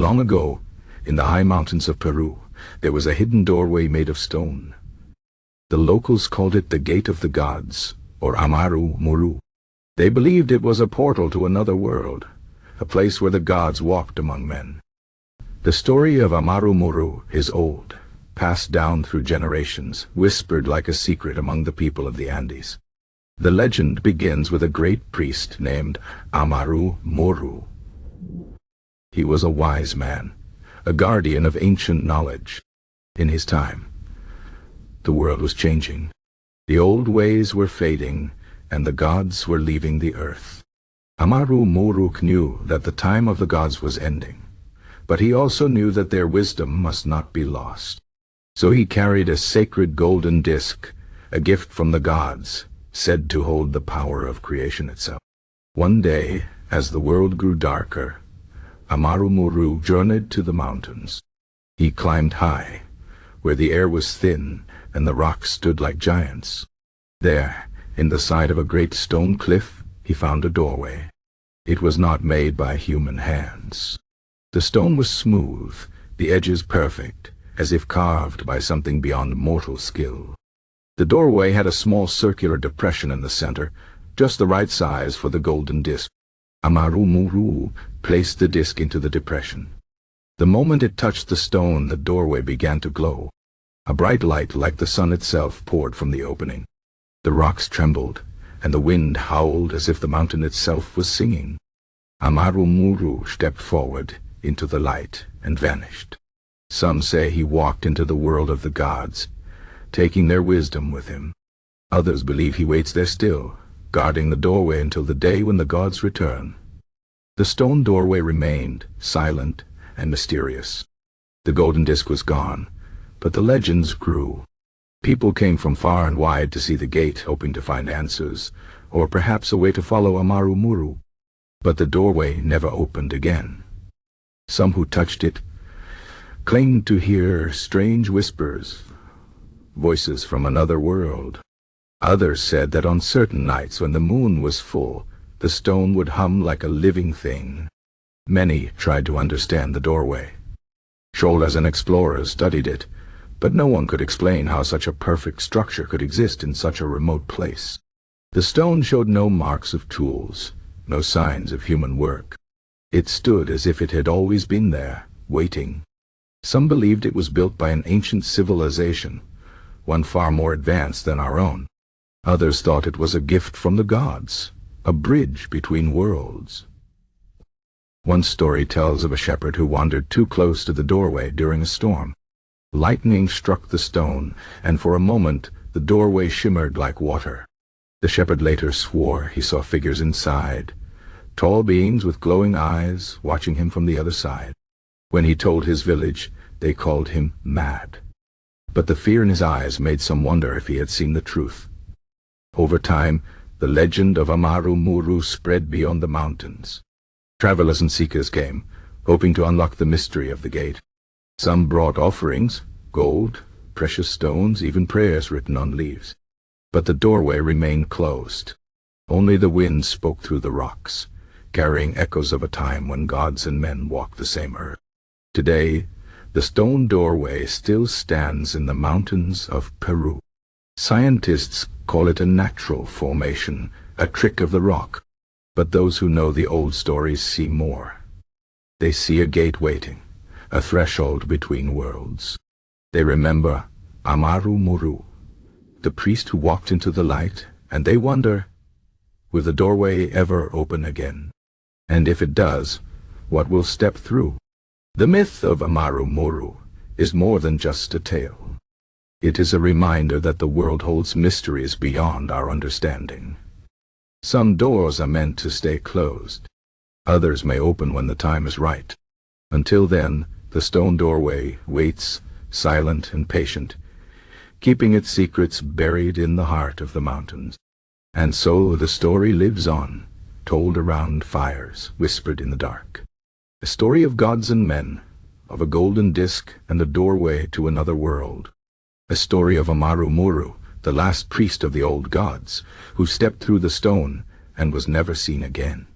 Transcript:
Long ago, in the high mountains of Peru, there was a hidden doorway made of stone. The locals called it the Gate of the Gods, or Amaru Muru. They believed it was a portal to another world, a place where the gods walked among men. The story of Amaru Muru is old, passed down through generations, whispered like a secret among the people of the Andes. The legend begins with a great priest named Amaru Muru. He was a wise man, a guardian of ancient knowledge. In his time, the world was changing. The old ways were fading, and the gods were leaving the earth. Amaru Muru knew that the time of the gods was ending, but he also knew that their wisdom must not be lost. So he carried a sacred golden disc, a gift from the gods, said to hold the power of creation itself. One day, as the world grew darker, Amaru Muru journeyed to the mountains. He climbed high, where the air was thin and the rocks stood like giants. There, in the side of a great stone cliff, he found a doorway. It was not made by human hands. The stone was smooth, the edges perfect, as if carved by something beyond mortal skill. The doorway had a small circular depression in the center, just the right size for the golden disc. Amaru Muru placed the disc into the depression. The moment it touched the stone, the doorway began to glow. A bright light like the sun itself poured from the opening. The rocks trembled, and the wind howled as if the mountain itself was singing. Amaru Muru stepped forward into the light and vanished. Some say he walked into the world of the gods, taking their wisdom with him. Others believe he waits there still, guarding the doorway until the day when the gods return. The stone doorway remained, silent and mysterious. The golden disc was gone, but the legends grew. People came from far and wide to see the gate, hoping to find answers, or perhaps a way to follow Amaru Muru. But the doorway never opened again. Some who touched it claimed to hear strange whispers, voices from another world. Others said that on certain nights when the moon was full, the stone would hum like a living thing. Many tried to understand the doorway. Scholars and explorers studied it, but no one could explain how such a perfect structure could exist in such a remote place. The stone showed no marks of tools, no signs of human work. It stood as if it had always been there, waiting. Some believed it was built by an ancient civilization, one far more advanced than our own. Others thought it was a gift from the gods, a bridge between worlds. One story tells of a shepherd who wandered too close to the doorway during a storm. Lightning struck the stone, and for a moment the doorway shimmered like water. The shepherd later swore he saw figures inside, tall beings with glowing eyes watching him from the other side. When he told his village, they called him mad. But the fear in his eyes made some wonder if he had seen the truth. Over time, the legend of Amaru Muru spread beyond the mountains. Travelers and seekers came, hoping to unlock the mystery of the gate. Some brought offerings, gold, precious stones, even prayers written on leaves. But the doorway remained closed. Only the wind spoke through the rocks, carrying echoes of a time when gods and men walked the same earth. Today, the stone doorway still stands in the mountains of Peru. Scientists call it a natural formation, a trick of the rock. But those who know the old stories see more. They see a gate waiting, a threshold between worlds. They remember Amaru Muru, the priest who walked into the light, and they wonder, will the doorway ever open again? And if it does, what will step through? The myth of Amaru Muru is more than just a tale. It is a reminder that the world holds mysteries beyond our understanding. Some doors are meant to stay closed. Others may open when the time is right. Until then, the stone doorway waits, silent and patient, keeping its secrets buried in the heart of the mountains. And so the story lives on, told around fires, whispered in the dark. A story of gods and men, of a golden disc and a doorway to another world. A story of Amaru Muru, the last priest of the old gods, who stepped through the stone and was never seen again.